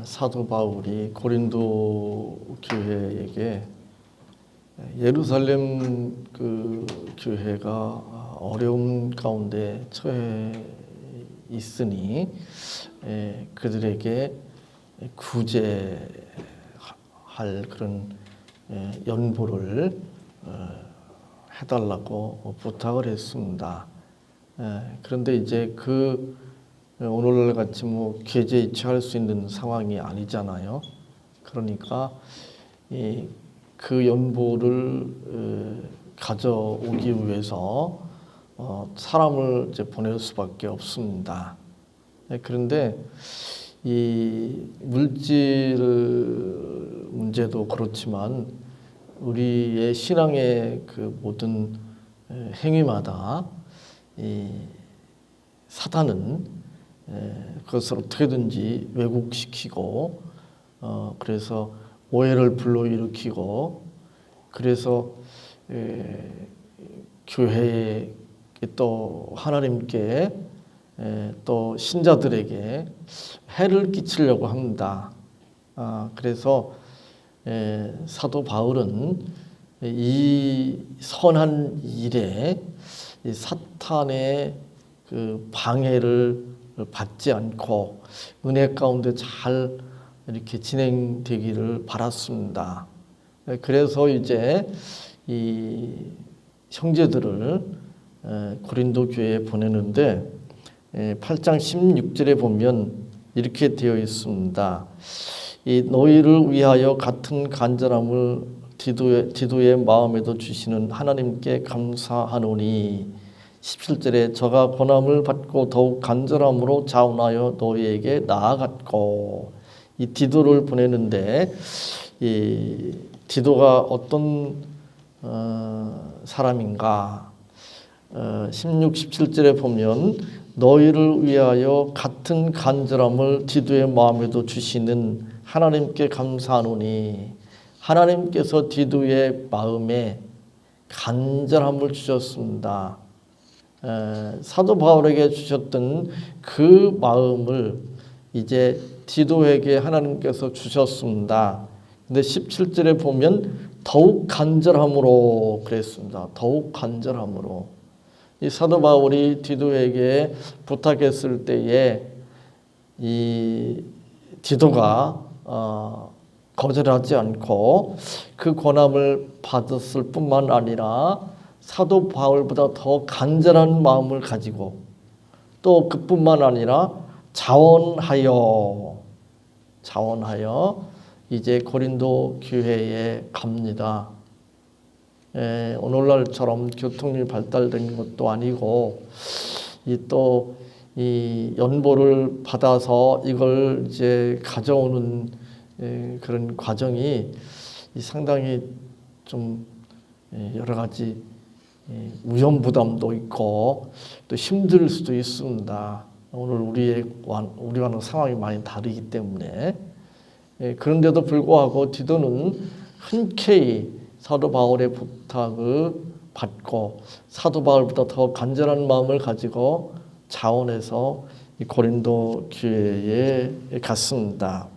사도 바울이 고린도 교회에게 예루살렘 그 교회가 어려움 가운데 처해 있으니 그들에게 구제할 그런 연보를 해달라고 부탁을 했습니다. 그런데 이제 오늘날 같이 계제이체할 수 있는 상황이 아니잖아요. 그러니까 그 연보를 가져오기 위해서 사람을 이제 보낼 수밖에 없습니다. 그런데 이 물질 문제도 그렇지만 우리의 신앙의 그 모든 행위마다 이 사단은 그것을 어떻게든지 왜곡시키고 그래서 오해를 불러일으키고 그래서 교회에 또 하나님께 또 신자들에게 해를 끼치려고 합니다. 그래서 사도 바울은 이 선한 일에 이 사탄의 그 방해를 받지 않고 은혜 가운데 잘 이렇게 진행되기를 바랐습니다. 그래서 이제 이 형제들을 고린도 교회에 보내는데 8장 16절에 보면 이렇게 되어 있습니다. 이 너희를 위하여 같은 간절함을 디도의 마음에도 주시는 하나님께 감사하노니 17절에 저가 고난을 받고 더욱 간절함으로 자원하여 너희에게 나아갔고 이 디도를 보내는데 이 디도가 어떤 사람인가 16, 17절에 보면 너희를 위하여 같은 간절함을 디도의 마음에도 주시는 하나님께 감사하노니 하나님께서 디도의 마음에 간절함을 주셨습니다. 사도 바울에게 주셨던 그 마음을 이제 디도에게 하나님께서 주셨습니다. 근데 17절에 보면 더욱 간절함으로 그랬습니다. 더욱 간절함으로. 이 사도 바울이 디도에게 부탁했을 때에 이 디도가 거절하지 않고 그 권함을 받았을 뿐만 아니라 사도 바울보다 더 간절한 마음을 가지고 또 그뿐만 아니라 자원하여 이제 고린도 교회에 갑니다. 오늘날처럼 교통이 발달된 것도 아니고 이 연보를 받아서 이걸 이제 가져오는 그런 과정이 상당히 좀 여러 가지 위험 부담도 있고 또 힘들 수도 있습니다. 오늘 우리와는 상황이 많이 다르기 때문에 그런데도 불구하고 디도는 흔쾌히 사도 바울의 부탁을 받고 사도 바울보다 더 간절한 마음을 가지고 자원해서 이 고린도 교회에 갔습니다.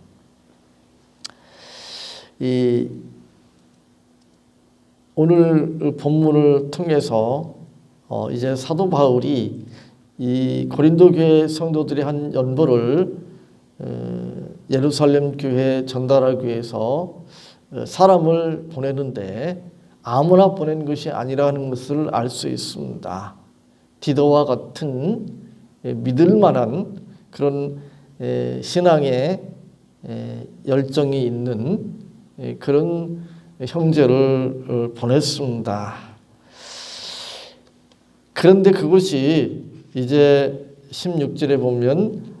오늘 본문을 통해서 이제 사도 바울이 이 고린도 교회 성도들이 한 연보를 예루살렘 교회에 전달하기 위해서 사람을 보내는데 아무나 보낸 것이 아니라는 것을 알 수 있습니다. 디도와 같은 믿을 만한 그런 신앙의 열정이 있는 그런 형제를 보냈습니다. 그런데 그것이 이제 16절에 보면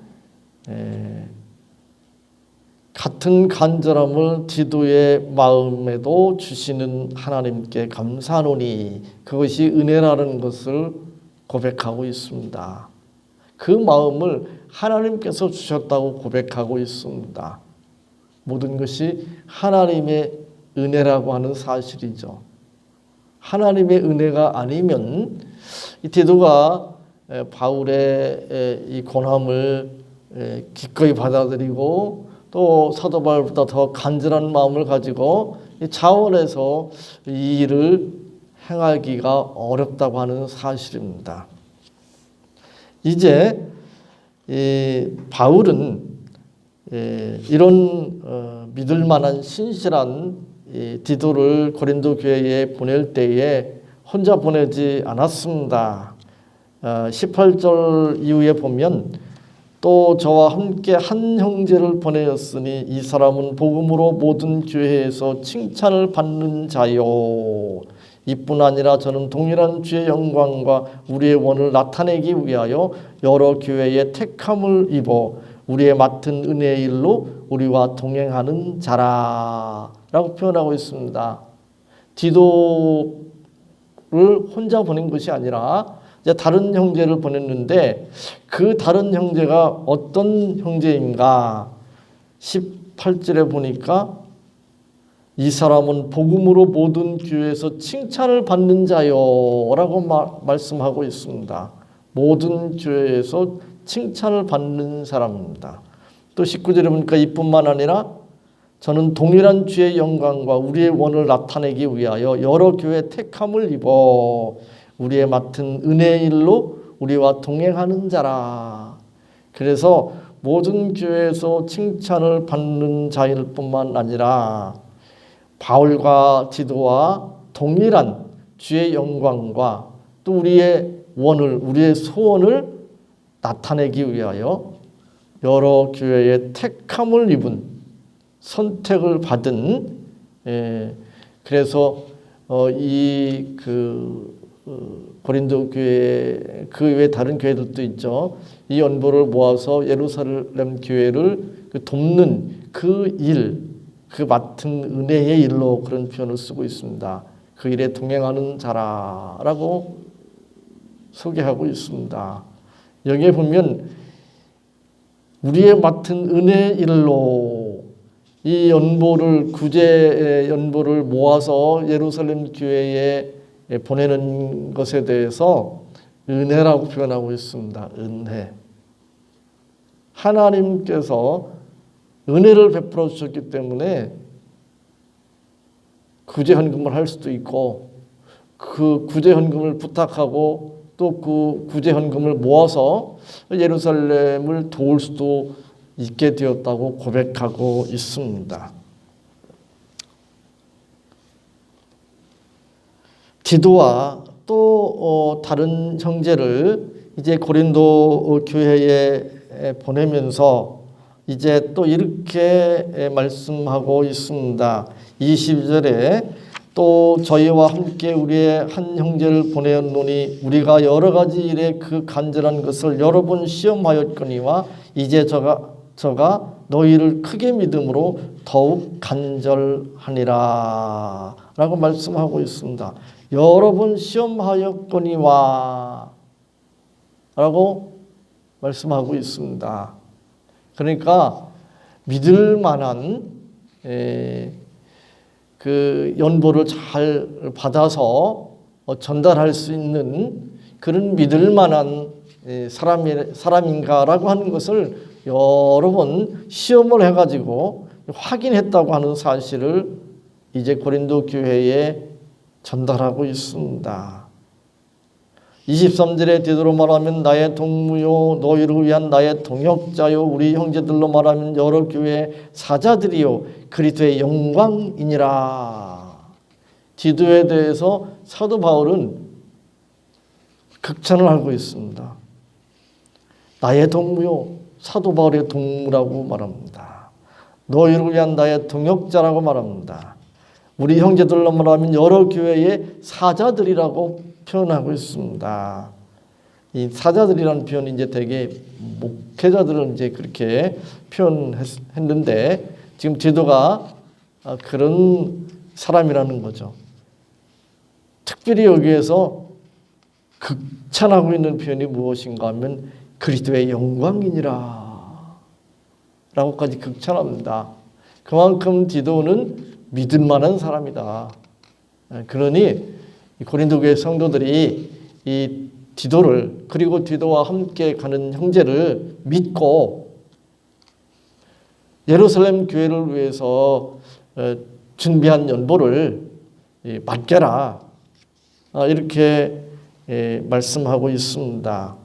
같은 간절함을 디도의 마음에도 주시는 하나님께 감사하노니 그것이 은혜라는 것을 고백하고 있습니다. 그 마음을 하나님께서 주셨다고 고백하고 있습니다. 모든 것이 하나님의 은혜라고 하는 사실이죠. 하나님의 은혜가 아니면 이 디도가 바울의 이 권함을 기꺼이 받아들이고 또 사도 바울보다 더 간절한 마음을 가지고 이 자원해서 이 일을 행하기가 어렵다고 하는 사실입니다. 이제 이 바울은 이런 믿을 만한 신실한 디도를 고린도 교회에 보낼 때에 혼자 보내지 않았습니다. 18절 이후에 보면 또 저와 함께 한 형제를 보내었으니 이 사람은 복음으로 모든 교회에서 칭찬을 받는 자요. 이뿐 아니라 저는 동일한 주의 영광과 우리의 원을 나타내기 위하여 여러 교회의 택함을 입어 우리의 맡은 은혜의 일로 우리와 동행하는 자라 라고 표현하고 있습니다. 디도를 혼자 보낸 것이 아니라 이제 다른 형제를 보냈는데 그 다른 형제가 어떤 형제인가? 18절에 보니까 이 사람은 복음으로 모든 교회에서 칭찬을 받는 자요 라고 말씀하고 있습니다. 모든 교회에서 칭찬을 받는 사람입니다. 또 19절에 보니까 이뿐만 아니라 저는 동일한 주의 영광과 우리의 원을 나타내기 위하여 여러 교회 택함을 입어 우리의 맡은 은혜의 일로 우리와 동행하는 자라. 그래서 모든 교회에서 칭찬을 받는 자일 뿐만 아니라 바울과 디도와 동일한 주의 영광과 또 우리의 원을, 우리의 소원을 나타내기 위하여 여러 교회의 택함을 입은, 선택을 받은, 그래서 고린도 교회 그 외에 다른 교회들도 있죠. 이 연보를 모아서 예루살렘 교회를 돕는 그 일, 그 맡은 은혜의 일로 그런 표현을 쓰고 있습니다. 그 일에 동행하는 자라라고 소개하고 있습니다. 여기에 보면 우리의 맡은 은혜의 일로 이 연보를 구제 연보를 모아서 예루살렘 교회에 보내는 것에 대해서 은혜라고 표현하고 있습니다. 은혜. 하나님께서 은혜를 베풀어 주셨기 때문에 구제 헌금을 할 수도 있고 그 구제 헌금을 부탁하고 또 그 구제 헌금을 모아서 예루살렘을 도울 수도 있게 되었다고 고백하고 있습니다. 디도와 또 다른 형제를 이제 고린도 교회에 보내면서 이제 또 이렇게 말씀하고 있습니다. 22절에 또 저희와 함께 우리의 한 형제를 보내었노니 우리가 여러 가지 일에 그 간절한 것을 여러 번 시험하였거니와 이제 저가 너희를 크게 믿음으로 더욱 간절하니라 라고 말씀하고 있습니다. 여러 번 시험하였거니와 라고 말씀하고 있습니다. 그러니까 믿을 만한 그 연보를 잘 받아서 전달할 수 있는 그런 믿을 만한 사람인가라고 하는 것을 여러 번 시험을 해가지고 확인했다고 하는 사실을 이제 고린도 교회에 전달하고 있습니다. 23절에 디도로 말하면 나의 동무요 너희를 위한 나의 동역자요 우리 형제들로 말하면 여러 교회 사자들이요 그리스도의 영광이니라. 디도에 대해서 사도 바울은 극찬을 하고 있습니다. 나의 동무요 사도 바울의 동무라고 말합니다. 너희를 위한 나의 동역자라고 말합니다. 우리 형제들로 말하면 여러 교회의 사자들이라고 표현하고 있습니다. 이 사자들이라는 표현이 이제 되게 목회자들은 이제 그렇게 표현했는데 지금 디도가 그런 사람이라는 거죠. 특별히 여기에서 극찬하고 있는 표현이 무엇인가 하면 그리스도의 영광이니라 라고까지 극찬합니다. 그만큼 디도는 믿을 만한 사람이다. 그러니 고린도 교회 성도들이 이 디도를 그리고 디도와 함께 가는 형제를 믿고 예루살렘 교회를 위해서 준비한 연보를 맡겨라, 이렇게 말씀하고 있습니다.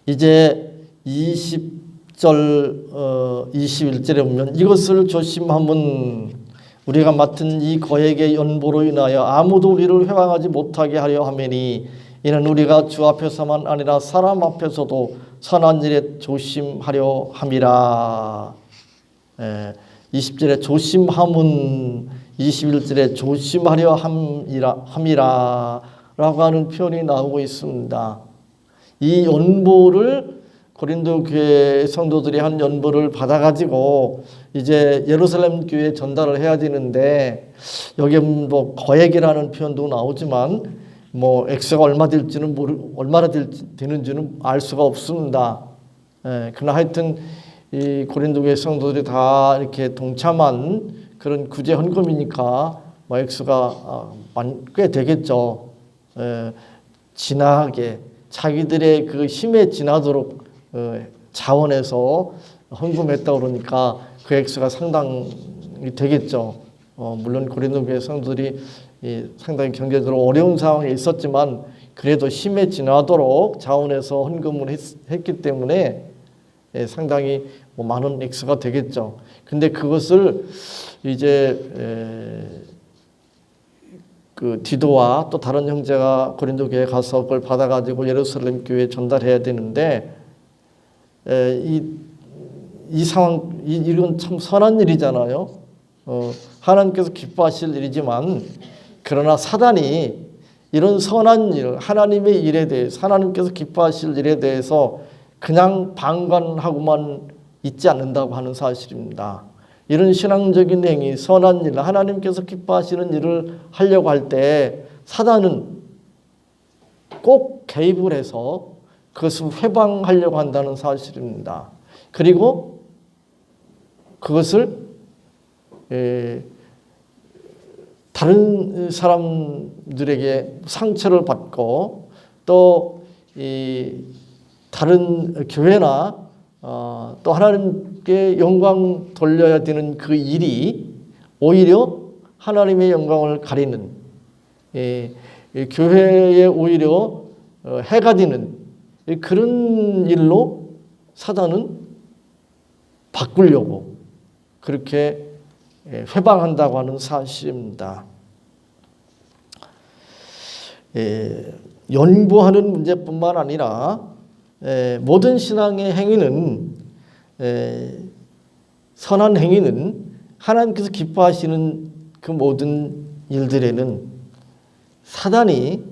이제 20절 21절에 보면 이것을 조심하면 우리가 맡은 이 거액의 연보로 인하여 아무도 우리를 회방하지 못하게 하려 하매니 이는 우리가 주 앞에서만 아니라 사람 앞에서도 선한 일에 조심하려 함이라. 20절에 조심함은 21절에 조심하려 함이라 라고 하는 표현이 나오고 있습니다. 이 연보를 고린도 교회 성도들이 한 연보를 받아가지고 이제 예루살렘 교회에 전달을 해야 되는데, 여기 뭐 거액이라는 표현도 나오지만 뭐 액수가 얼마나 되는지는 알 수가 없습니다. 그러나 하여튼 이 고린도 교회 성도들이 다 이렇게 동참한 그런 구제 헌금이니까 뭐 액수가 꽤 되겠죠. 진하게 자기들의 그 힘에 지나도록 자원해서 헌금했다 그러니까 그 액수가 상당히 되겠죠. 물론 고린도 교회 성도들이 상당히 경제적으로 어려운 상황에 있었지만 그래도 힘에 지나도록 자원해서 헌금을 했기 때문에 상당히 뭐 많은 액수가 되겠죠. 근데 그것을 이제 그 디도와 또 다른 형제가 고린도 교회에 가서 그걸 받아가지고 예루살렘 교회에 전달해야 되는데, 이 상황, 이건 참 선한 일이잖아요. 하나님께서 기뻐하실 일이지만, 그러나 사단이 이런 선한 일, 하나님의 일에 대해서, 하나님께서 기뻐하실 일에 대해서 그냥 방관하고만 있지 않는다고 하는 사실입니다. 이런 신앙적인 행위, 선한 일, 하나님께서 기뻐하시는 일을 하려고 할 때 사단은 꼭 개입을 해서 그것을 회방하려고 한다는 사실입니다. 그리고 그것을 다른 사람들에게 상처를 받고 또 다른 교회나 또 하나님께 영광 돌려야 되는 그 일이 오히려 하나님의 영광을 가리는, 교회에 오히려 해가 되는 그런 일로 사단은 바꾸려고 그렇게 회방한다고 하는 사실입니다. 연보하는 문제뿐만 아니라 모든 신앙의 행위는, 선한 행위는 하나님께서 기뻐하시는 그 모든 일들에는 사단이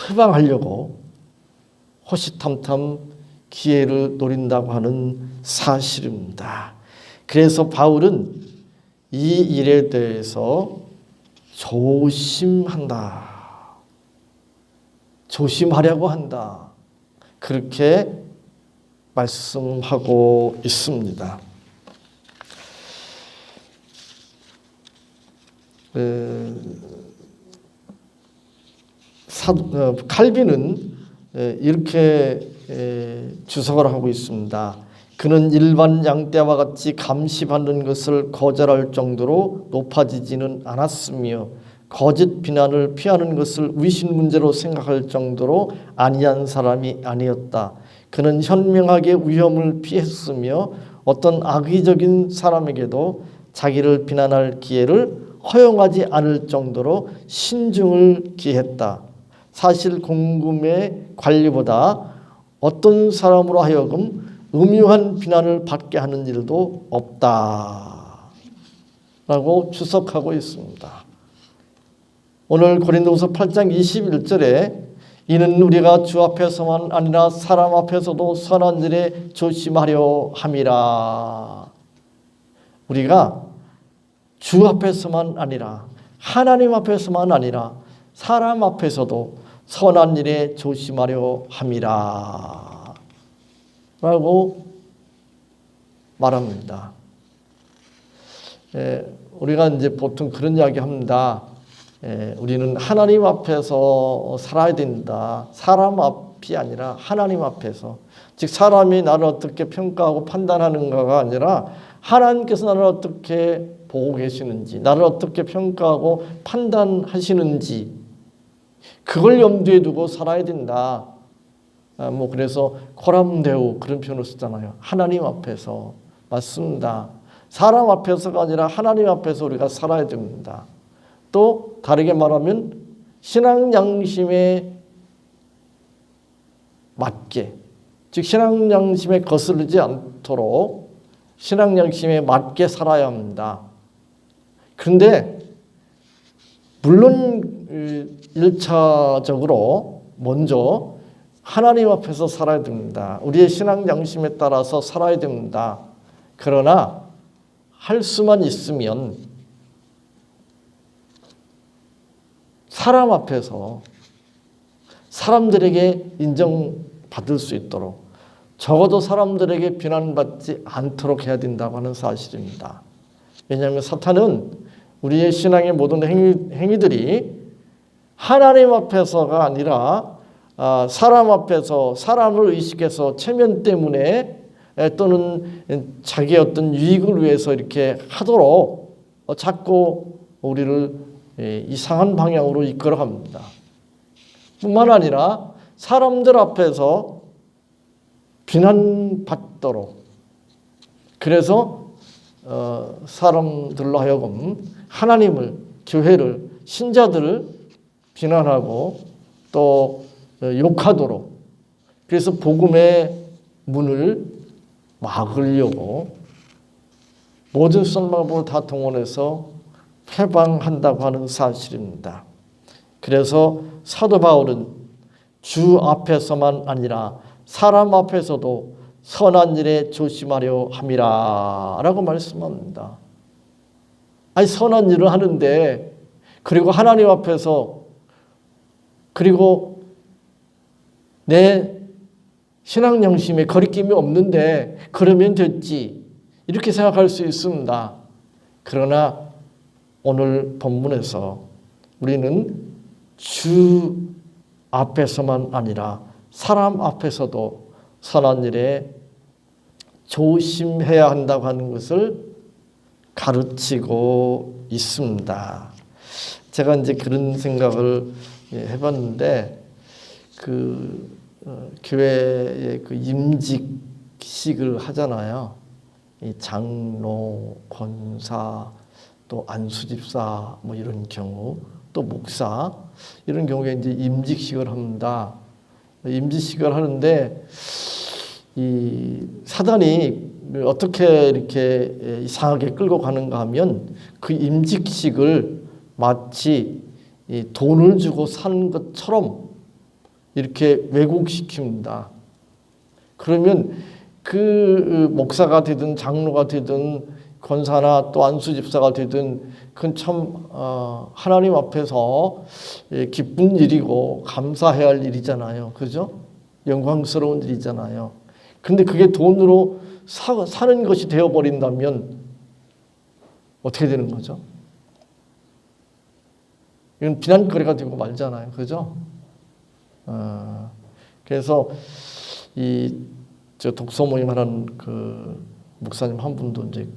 회방하려고 호시탐탐 기회를 노린다고 하는 사실입니다. 그래서 바울은 이 일에 대해서 조심한다, 조심하려고 한다, 그렇게 말씀하고 있습니다. 칼빈은 이렇게 주석을 하고 있습니다. 그는 일반 양떼와 같이 감시받는 것을 거절할 정도로 높아지지는 않았으며 거짓 비난을 피하는 것을 위신 문제로 생각할 정도로 아니한 사람이 아니었다. 그는 현명하게 위험을 피했으며 어떤 악의적인 사람에게도 자기를 비난할 기회를 허용하지 않을 정도로 신중을 기했다. 사실 공금의 관리보다 어떤 사람으로 하여금 음흉한 비난을 받게 하는 일도 없다 라고 주석하고 있습니다. 오늘 고린도후서 8장 21절에 이는 우리가 주 앞에서만 아니라 사람 앞에서도 선한 일에 조심하려 함이라. 우리가 주 앞에서만 아니라 하나님 앞에서만 아니라 사람 앞에서도 선한 일에 조심하려 함이라 라고 말합니다. 우리가 이제 보통 그런 이야기 합니다. 우리는 하나님 앞에서 살아야 된다. 사람 앞이 아니라 하나님 앞에서, 즉 사람이 나를 어떻게 평가하고 판단하는가가 아니라 하나님께서 나를 어떻게 보고 계시는지, 나를 어떻게 평가하고 판단하시는지, 그걸 염두에 두고 살아야 된다. 그래서 코람데오 그런 표현을 쓰잖아요. 하나님 앞에서. 맞습니다. 사람 앞에서가 아니라 하나님 앞에서 우리가 살아야 됩니다. 또 다르게 말하면 신앙 양심에 맞게, 즉 신앙 양심에 거스르지 않도록 신앙 양심에 맞게 살아야 합니다. 그런데 물론 1차적으로 먼저 하나님 앞에서 살아야 됩니다. 우리의 신앙 양심에 따라서 살아야 됩니다. 그러나 할 수만 있으면 사람 앞에서 사람들에게 인정받을 수 있도록, 적어도 사람들에게 비난받지 않도록 해야 된다고 하는 사실입니다. 왜냐하면 사탄은 우리의 신앙의 모든 행위들이 하나님 앞에서가 아니라 사람 앞에서 사람을 의식해서 체면 때문에 또는 자기의 어떤 유익을 위해서 이렇게 하도록 자꾸 우리를 이상한 방향으로 이끌어갑니다. 뿐만 아니라 사람들 앞에서 비난받도록, 그래서 사람들로 하여금 하나님을, 교회를, 신자들을 비난하고 또 욕하도록, 그래서 복음의 문을 막으려고 모든 선방법을 다 동원해서 회방한다고 하는 사실입니다. 그래서 사도 바울은 주 앞에서만 아니라 사람 앞에서도 선한 일에 조심하려 함이라 라고 말씀합니다. 아니, 선한 일을 하는데, 그리고 하나님 앞에서, 그리고 내 신앙 양심에 거리낌이 없는데 그러면 됐지, 이렇게 생각할 수 있습니다. 그러나 오늘 본문에서 우리는 주 앞에서만 아니라 사람 앞에서도 선한 일에 조심해야 한다고 하는 것을 가르치고 있습니다. 제가 이제 그런 생각을 해봤는데, 교회에 임직식을 하잖아요. 이 장로, 권사, 또 안수집사 이런 경우, 또 목사 이런 경우에 이제 임직식을 합니다. 임직식을 하는데 이 사단이 어떻게 이렇게 이상하게 끌고 가는가 하면 그 임직식을 마치 돈을 주고 사는 것처럼 이렇게 왜곡시킵니다. 그러면 그 목사가 되든 장로가 되든 권사나 또 안수집사가 되든 그건 참 하나님 앞에서 기쁜 일이고 감사해야 할 일이잖아요. 그죠? 영광스러운 일이잖아요. 근데 그게 돈으로 사는 것이 되어버린다면 어떻게 되는 거죠? 이건 비난거리가 되고 말잖아요. 그죠? 그래서 저 독서 모임 하는 그 목사님 한 분도 이제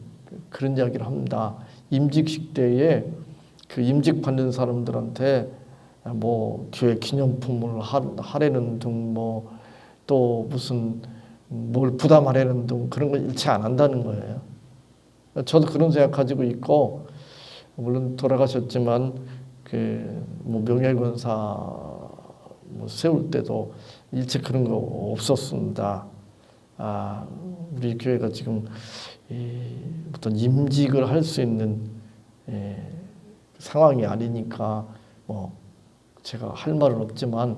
그런 이야기를 합니다. 임직식 때에 그 임직 받는 사람들한테 교회 기념품을 하려는 등 또 무슨 뭘 부담하려는 등 그런 걸 일체 안 한다는 거예요. 저도 그런 생각 가지고 있고, 물론 돌아가셨지만 명예권사 세울 때도 일체 그런 거 없었습니다. 우리 교회가 지금 어떤 임직을 할 수 있는 상황이 아니니까 제가 할 말은 없지만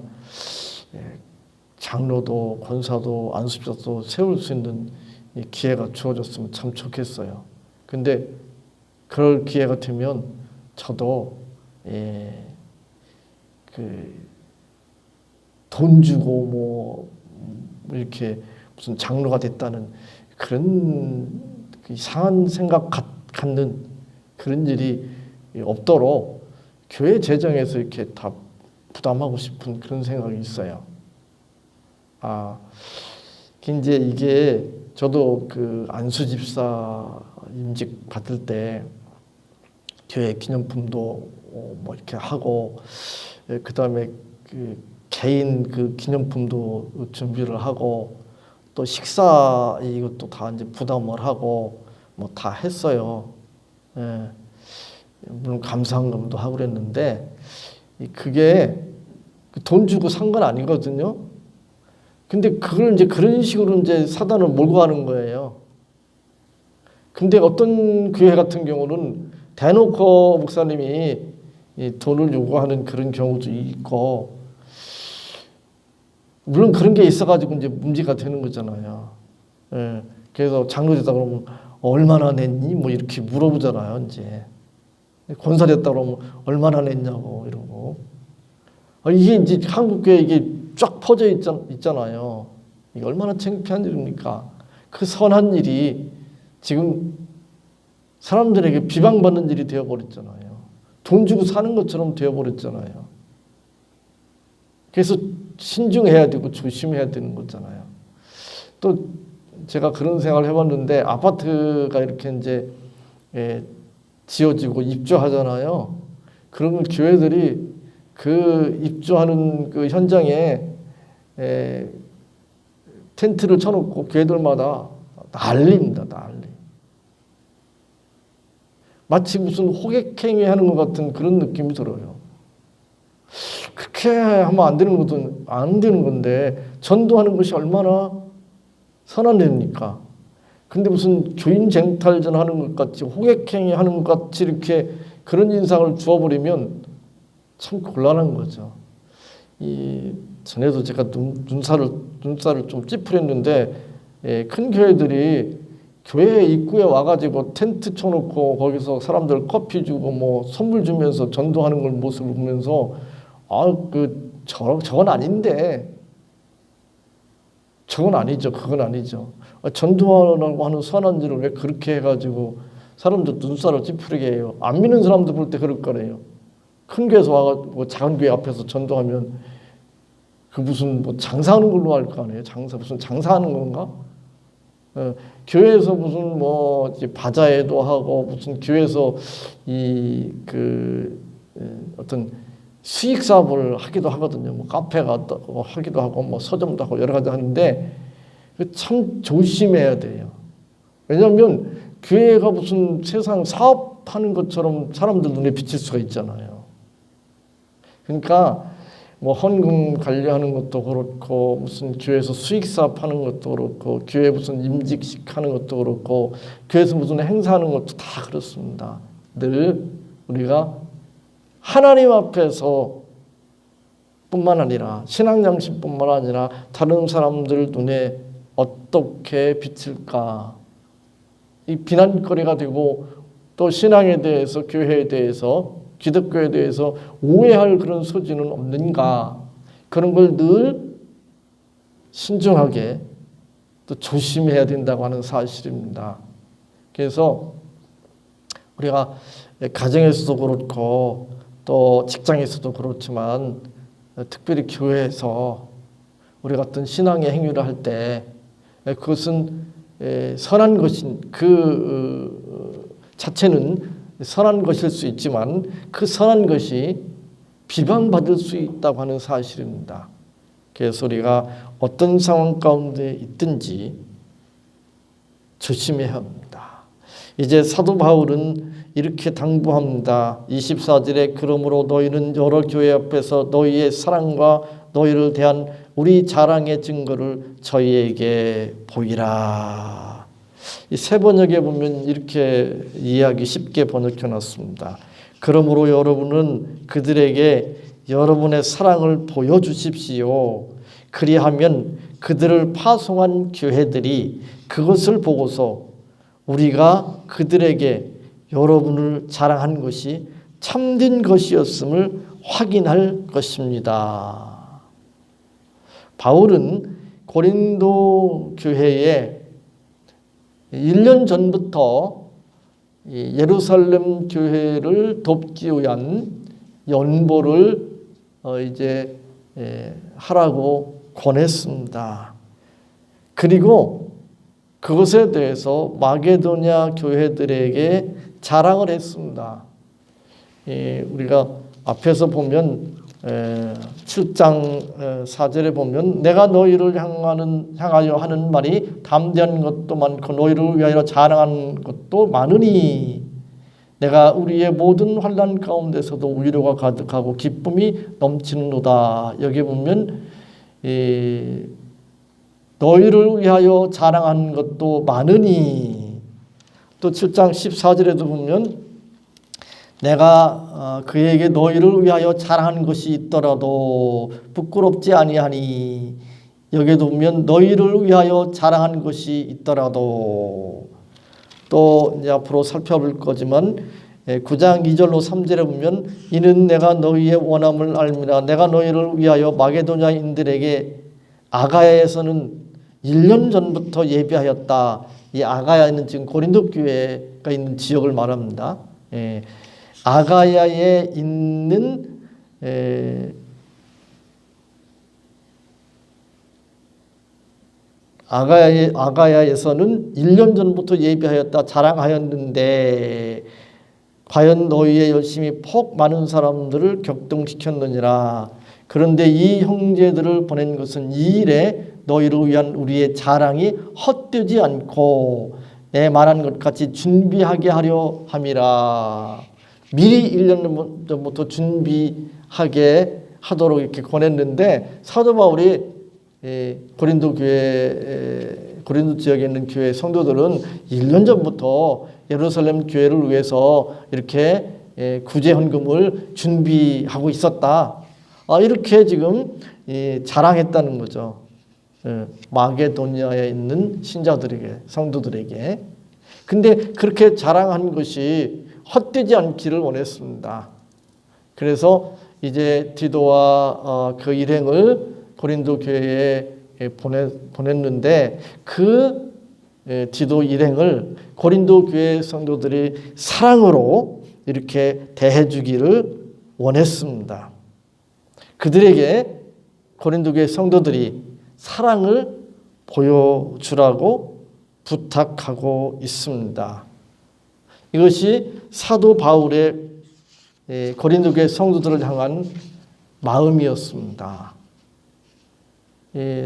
장로도 권사도 안수집사도 세울 수 있는 기회가 주어졌으면 참 좋겠어요. 근데 그럴 기회가 되면 저도 돈 주고 이렇게 무슨 장로가 됐다는 그런 이상한 생각 갖는 그런 일이 없도록 교회 재정에서 이렇게 다 부담하고 싶은 그런 생각이 있어요. 이제 이게 저도 그 안수 집사 임직 받을 때 교회 기념품도 뭐 이렇게 하고, 그 다음에 그 개인 그 기념품도 준비를 하고, 또 식사 이것도 다 이제 부담을 하고 뭐 다 했어요. 예. 물론 감사한금도 하고 그랬는데 그게 돈 주고 산 건 아니거든요. 근데 그걸 이제 그런 식으로 이제 사단을 몰고 가는 거예요. 근데 어떤 교회 같은 경우는 대놓고 목사님이 이 돈을 요구하는 그런 경우도 있고, 물론 그런 게 있어가지고 이제 문제가 되는 거잖아요. 예. 그래서 장로되다 그러면 얼마나 냈니? 뭐 이렇게 물어보잖아요. 이제 권사됐다 그러면 얼마나 냈냐고 이러고. 이게 이제 한국 교회 이게 쫙 퍼져 있잖아요. 이게 얼마나 창피한 일입니까? 그 선한 일이 지금 사람들에게 비방받는 일이 되어버렸잖아요. 돈 주고 사는 것처럼 되어버렸잖아요. 그래서 신중해야 되고 조심해야 되는 거잖아요. 또 제가 그런 생각을 해봤는데, 아파트가 이렇게 이제 지어지고 입주하잖아요. 그러면 교회들이 그 입주하는 그 현장에 텐트를 쳐놓고 교회들마다 난리입니다. 난리. 마치 무슨 호객행위 하는 것 같은 그런 느낌이 들어요. 그렇게 하면 안 되는 건데 전도하는 것이 얼마나 선한 일입니까? 근데 무슨 교인쟁탈전 하는 것 같이 호객행위 하는 것 같이 이렇게 그런 인상을 주어버리면 참 곤란한 거죠. 전에도 제가 눈살을 좀 찌푸렸는데, 큰 교회들이 교회 입구에 와가지고 텐트 쳐놓고 거기서 사람들 커피 주고 뭐 선물 주면서 전도하는 걸 모습을 보면서 저건 아닌데, 저건 아니죠. 그건 아니죠. 전도하라고 하는 선한 일을 왜 그렇게 해가지고 사람들 눈살을 찌푸리게 해요. 안 믿는 사람들 볼 때 그럴 거래요. 큰 교회에서 와가지고 작은 교회 앞에서 전도하면 그 무슨 뭐 장사하는 걸로 할 거 아니에요. 무슨 장사하는 건가? 교회에서 무슨 뭐 이제 바자회도 하고 무슨 교회에서 어떤 수익 사업을 하기도 하거든요. 뭐 카페가 하기도 하고 뭐 서점도 하고 여러 가지 하는데 참 조심해야 돼요. 왜냐하면 교회가 무슨 세상 사업하는 것처럼 사람들 눈에 비칠 수가 있잖아요. 그러니까 뭐 헌금 관리하는 것도 그렇고 무슨 교회에서 수익 사업하는 것도 그렇고 교회 무슨 임직식 하는 것도 그렇고 교회에서 무슨 행사하는 것도 다 그렇습니다. 늘 우리가 하나님 앞에서 뿐만 아니라 신앙 양식뿐만 아니라 다른 사람들 눈에 어떻게 비칠까, 이 비난거리가 되고 또 신앙에 대해서 교회에 대해서 기독교에 대해서 오해할 그런 소지는 없는가, 그런 걸 늘 신중하게 또 조심해야 된다고 하는 사실입니다. 그래서 우리가 가정에서도 그렇고 또 직장에서도 그렇지만 특별히 교회에서 우리 같은 신앙의 행위를 할 때 그것은 선한 것인 그 자체는 선한 것일 수 있지만 그 선한 것이 비방받을 수 있다고 하는 사실입니다. 그래서 우리가 어떤 상황 가운데 있든지 조심해야 합니다. 이제 사도 바울은 이렇게 당부합니다. 24절에 그러므로 너희는 여러 교회 앞에서 너희의 사랑과 너희를 대한 우리 자랑의 증거를 저희에게 보이라. 이 세 번역에 보면 이렇게 이해하기 쉽게 번역해 놨습니다. 그러므로 여러분은 그들에게 여러분의 사랑을 보여주십시오. 그리하면 그들을 파송한 교회들이 그것을 보고서 우리가 그들에게 여러분을 자랑한 것이 참된 것이었음을 확인할 것입니다. 바울은 고린도 교회에 1년 전부터 예루살렘 교회를 돕기 위한 연보를 이제 하라고 권했습니다. 그리고 그것에 대해서 마게도냐 교회들에게 자랑을 했습니다. 우리가 앞에서 보면 7장 4절에 보면 내가 너희를 향하여 하는 말이 담대한 것도 많고 너희를 위하여 자랑한 것도 많으니 내가 우리의 모든 환난 가운데서도 위로가 가득하고 기쁨이 넘치는도다. 여기 보면 너희를 위하여 자랑한 것도 많으니 또 7장 14절에도 보면 내가 그에게 너희를 위하여 자랑한 것이 있더라도 부끄럽지 아니하니 여기도 보면 너희를 위하여 자랑한 것이 있더라도 또 이제 앞으로 살펴볼 거지만 9장 2절로 3절에 보면 이는 내가 너희의 원함을 알미라 내가 너희를 위하여 마게도냐인들에게 아가야에서는 1년 전부터 예비하였다. 이 아가야는 지금 고린도 교회가 있는 지역을 말합니다. 아가야에 있는 아가야에서는 1년 전부터 예비하였다 자랑하였는데 과연 너희의 열심이 폭 많은 사람들을 격동시켰느니라. 그런데 이 형제들을 보낸 것은 이 일에 너희를 위한 우리의 자랑이 헛되지 않고 내 말한 것 같이 준비하게 하려 함이라. 미리 1년 전부터 준비하게 하도록 이렇게 권했는데 사도 바울이 고린도 지역에 있는 교회 성도들은 1년 전부터 예루살렘 교회를 위해서 이렇게 구제 헌금을 준비하고 있었다. 이렇게 지금 자랑했다는 거죠. 마게도냐에 있는 신자들에게, 성도들에게. 근데 그렇게 자랑한 것이 헛되지 않기를 원했습니다. 그래서 이제 디도와 그 일행을 고린도 교회에 보냈는데 그 디도 일행을 고린도 교회 성도들이 사랑으로 이렇게 대해주기를 원했습니다. 그들에게 고린도 교회 성도들이 사랑을 보여주라고 부탁하고 있습니다. 이것이 사도 바울의 고린도 교회 성도들을 향한 마음이었습니다.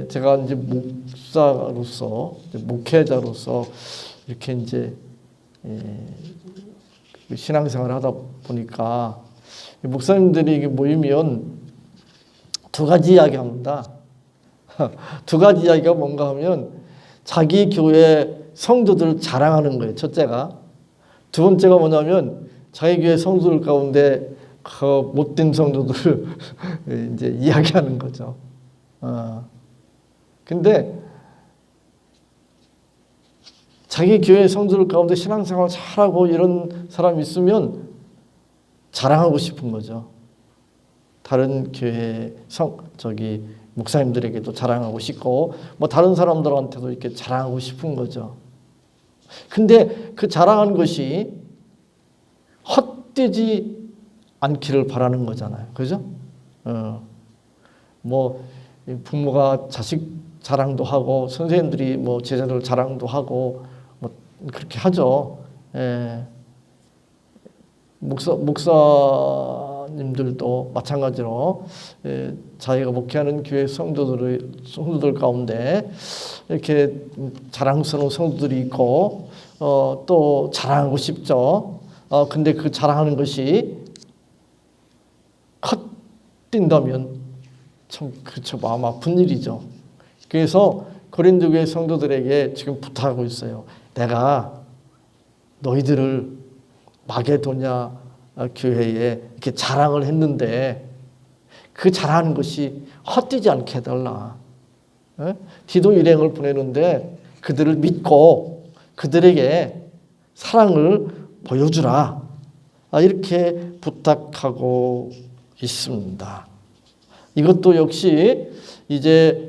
제가 이제 목사로서, 목회자로서 이렇게 이제 신앙생활을 하다 보니까 목사님들이 모이면 두 가지 이야기합니다. 두 가지 이야기가 뭔가 하면 자기 교회 성도들을 자랑하는 거예요. 첫째가. 두 번째가 뭐냐면 자기 교회 성도들 가운데 그 못된 성도들을 이제 이야기하는 거죠. 근데 자기 교회 성도들 가운데 신앙생활 잘하고 이런 사람이 있으면 자랑하고 싶은 거죠. 다른 교회 목사님들에게도 자랑하고 싶고 뭐 다른 사람들한테도 이렇게 자랑하고 싶은 거죠. 근데 그 자랑하는 것이 헛되지 않기를 바라는 거잖아요. 그죠? 뭐 부모가 자식 자랑도 하고 선생님들이 뭐 제자들 자랑도 하고 뭐 그렇게 하죠. 목사님들도 마찬가지로 자기가 목회하는 교회 성도들 가운데 이렇게 자랑스러운 성도들이 있고 또 자랑하고 싶죠. 근데 그 자랑하는 것이 헛된다면 참 그렇죠. 마음 아픈 일이죠. 그래서 고린도 교회 성도들에게 지금 부탁하고 있어요. 내가 너희들을 마게도냐 교회에 이렇게 자랑을 했는데 그 자랑하는 것이 헛되지 않게 해달라. 디도 일행을 보내는데 그들을 믿고 그들에게 사랑을 보여주라. 이렇게 부탁하고 있습니다. 이것도 역시 이제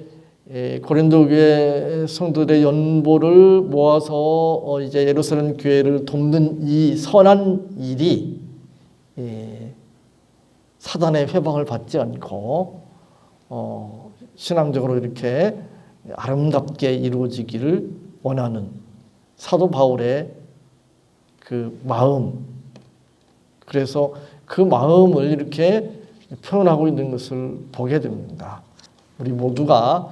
고린도 교회 성도들의 연보를 모아서 이제 예루살렘 교회를 돕는 이 선한 일이 사단의 회방을 받지 않고 신앙적으로 이렇게 아름답게 이루어지기를 원하는 사도 바울의 그 마음, 그래서 그 마음을 이렇게 표현하고 있는 것을 보게 됩니다. 우리 모두가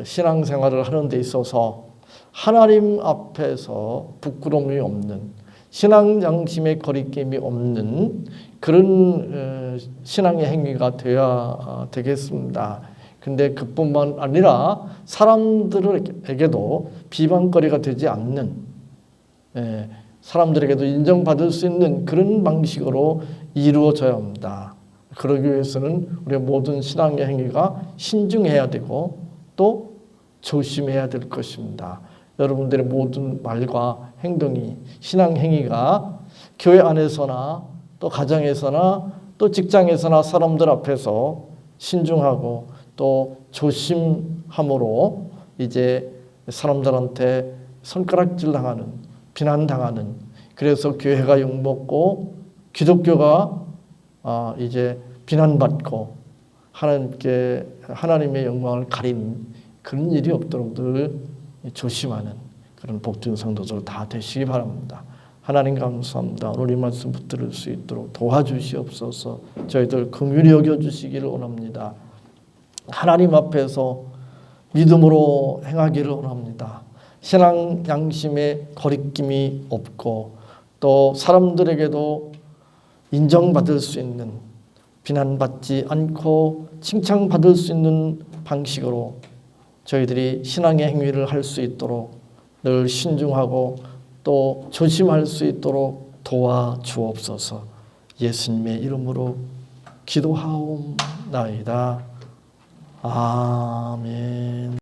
신앙생활을 하는 데 있어서 하나님 앞에서 부끄러움이 없는, 신앙 양심의 거리낌이 없는 그런 신앙의 행위가 되어야 되겠습니다. 근데 그뿐만 아니라 사람들에게도 비방거리가 되지 않는, 사람들에게도 인정받을 수 있는 그런 방식으로 이루어져야 합니다. 그러기 위해서는 우리의 모든 신앙의 행위가 신중해야 되고 또 조심해야 될 것입니다. 여러분들의 모든 말과 행동이, 신앙 행위가 교회 안에서나 또 가정에서나 또 직장에서나 사람들 앞에서 신중하고 또 조심함으로 이제 사람들한테 손가락질 당하는, 비난당하는, 그래서 교회가 욕먹고 기독교가 이제 비난받고 하나님의 영광을 가린 그런 일이 없도록 늘 조심하는 그런 복된 성도들 다 되시기 바랍니다. 하나님 감사합니다. 오늘 이 말씀 붙들을 수 있도록 도와주시옵소서. 저희들 긍휼히 여겨주시기를 원합니다. 하나님 앞에서 믿음으로 행하기를 원합니다. 신앙 양심에 거리낌이 없고 또 사람들에게도 인정받을 수 있는, 비난받지 않고 칭찬받을 수 있는 방식으로 저희들이 신앙의 행위를 할 수 있도록 늘 신중하고 또 조심할 수 있도록 도와주옵소서. 예수님의 이름으로 기도하옵나이다. 아멘.